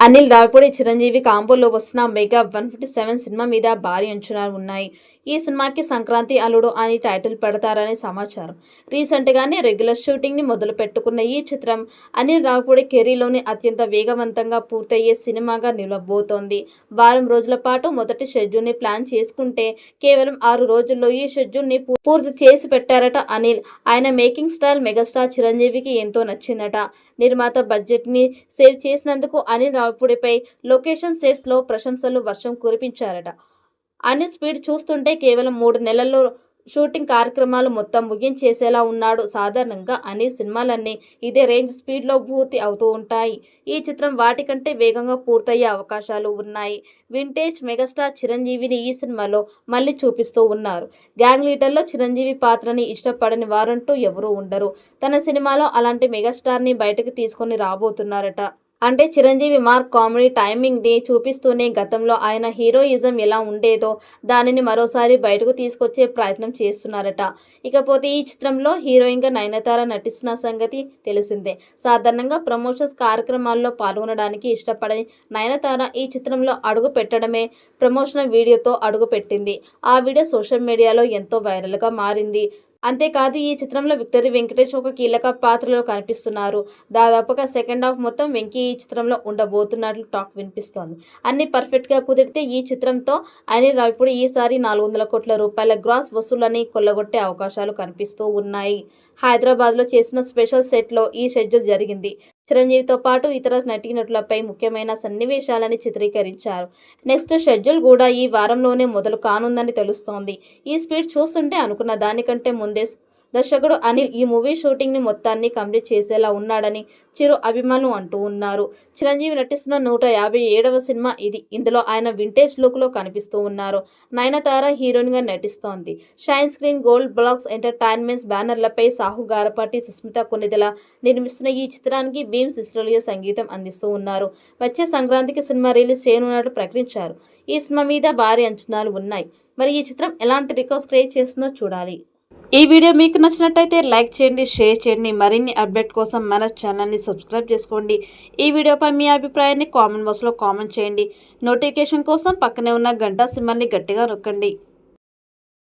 అనిల్ రావిపూడి చిరంజీవి కాంబోలో వస్తున్న mega 157 cinema మీద భారీ అంచనాలు ఉన్నాయి. ఈ సినిమాకి సంక్రాంతి అల్లుడు అని టైటిల్ పెడతారని సమాచారం. రీసెంట్ గానే రెగ్యులర్ షూటింగ్ ని మొదలు పెట్టుకున్న ఈ చిత్రం అనిల్ రావిపూడి కెరీర్లోని అత్యంత వేగవంతంగా పూర్తయ్యే సినిమాగా నిలవబోతోంది. వారం రోజుల పాటు మొదటి షెడ్యూల్ ని ప్లాన్ చేసుకుంటే కేవలం 6 రోజుల్లో ఈ షెడ్యూల్ ని పూర్తి చేసి పెట్టారట అనిల్. ఆయన మేకింగ్ స్టైల్ మెగాస్టార్ చిరంజీవికి ఎంతో నచ్చిందట. నిర్మాత బడ్జెట్ ని సేవ్ చేసినందుకు అనిల్ రావిపూడిపై లొకేషన్ సెట్స్ లో ప్రశంసలు వర్షం కురిపించారట. అనిల్ స్పీడ్ చూస్తుంటే కేవలం 3 నెలల్లో షూటింగ్ కార్యక్రమాలు మొత్తం ముగించేసేలా ఉన్నాడు. సాధారణంగా అనిల్ సినిమాలన్నీ ఇదే రేంజ్ స్పీడ్లో పూర్తి అవుతూ ఉంటాయి. ఈ చిత్రం వాటికంటే వేగంగా పూర్తయ్యే అవకాశాలు ఉన్నాయి. వింటేజ్ మెగాస్టార్ చిరంజీవిని ఈ సినిమాలో మళ్ళీ చూపిస్తూ ఉన్నారు. గ్యాంగ్ లీడర్లో చిరంజీవి పాత్రని ఇష్టపడని వారంటూ ఎవరూ ఉండరు. తన సినిమాలో అలాంటి మెగాస్టార్ని బయటకు తీసుకొని రాబోతున్నారట. అంటే చిరంజీవి మార్క్ కామెడీ టైమింగ్ ని చూపిస్తూనే గతంలో ఆయన హీరోయిజం ఎలా ఉండేదో దానిని మరోసారి బయటకు తీసుకొచ్చే ప్రయత్నం చేస్తున్నారట. ఇకపోతే ఈ చిత్రంలో హీరోయిన్ గా నయనతార నటిస్తున్న సంగతి తెలిసిందే. సాధారణంగా ప్రమోషన్స్ కార్యక్రమాల్లో పాల్గొనడానికి ఇష్టపడని నయనతార ఈ చిత్రంలో అడుగు పెట్టడమే ప్రమోషనల్ వీడియోతో అడుగు పెట్టింది. ఆ వీడియో సోషల్ మీడియాలో ఎంతో వైరల్ గా మారింది. అంతేకాదు ఈ చిత్రంలో విక్టరీ వెంకటేష్ ఒక కీలక పాత్రలో కనిపిస్తున్నారు. దాదాపుగా సెకండ్ హాఫ్ మొత్తం వెంకీ ఈ చిత్రంలో ఉండబోతున్నట్లు టాక్ వినిపిస్తోంది. అన్ని పర్ఫెక్ట్ గా కుదిరితే ఈ చిత్రంతో అనిల్ రావిపూడి ఈసారి 400 కోట్ల రూపాయల గ్రాస్ వసూళ్లని కొల్లగొట్టే అవకాశాలు కనిపిస్తూ ఉన్నాయి. హైదరాబాద్లో చేసిన స్పెషల్ సెట్లో ఈ షెడ్యూల్ జరిగింది. చిరంజీవితో పాటు ఇతర నటీనటులపై ముఖ్యమైన సన్నివేశాలని చిత్రీకరించారు. నెక్స్ట్ షెడ్యూల్ కూడా ఈ వారంలోనే మొదలు కానుందని తెలుస్తోంది. ఈ స్పీడ్ చూస్తుంటే అనుకున్న దానికంటే ముందే దర్శకుడు అనిల్ ఈ మూవీ షూటింగ్ ని మొత్తాన్ని కంప్లీట్ చేసేలా ఉన్నాడని చిరు అభిమానులు అంటూ ఉన్నారు. చిరంజీవి నటిస్తున్న 157వ సినిమా ఇది. ఇందులో ఆయన వింటేజ్ లుక్ లో కనిపిస్తూ ఉన్నారు. నయనతార హీరోయిన్ గా నటిస్తోంది. Shine screen, gold blacks entertainments బ్యానర్లపై సాహు గారపాటి, సుస్మిత కొన్నిదెల నిర్మిస్తున్న ఈ చిత్రానికి భీమ్ సిస్రోలియో సంగీతం అందిస్తూ ఉన్నారు. వచ్చే సంక్రాంతికి సినిమా రిలీజ్ చేయనున్నట్లు ప్రకటించారు. ఈ సినిమా మీద భారీ అంచనాలు ఉన్నాయి. మరి ఈ చిత్రం ఎలాంటి రికార్డ్స్ క్రియేట్ చేస్తుందో చూడాలి. ఈ వీడియో మీకు నచ్చినట్టయితే లైక్ చేయండి, షేర్ చేయండి. మరిన్ని అప్డేట్ కోసం మన ఛానల్ని సబ్స్క్రైబ్ చేసుకోండి. ఈ వీడియోపై మీ అభిప్రాయాన్ని కామెంట్ బాక్స్లో కామెంట్ చేయండి. నోటిఫికేషన్ కోసం పక్కనే ఉన్న గంట సింబల్ని గట్టిగా నొక్కండి.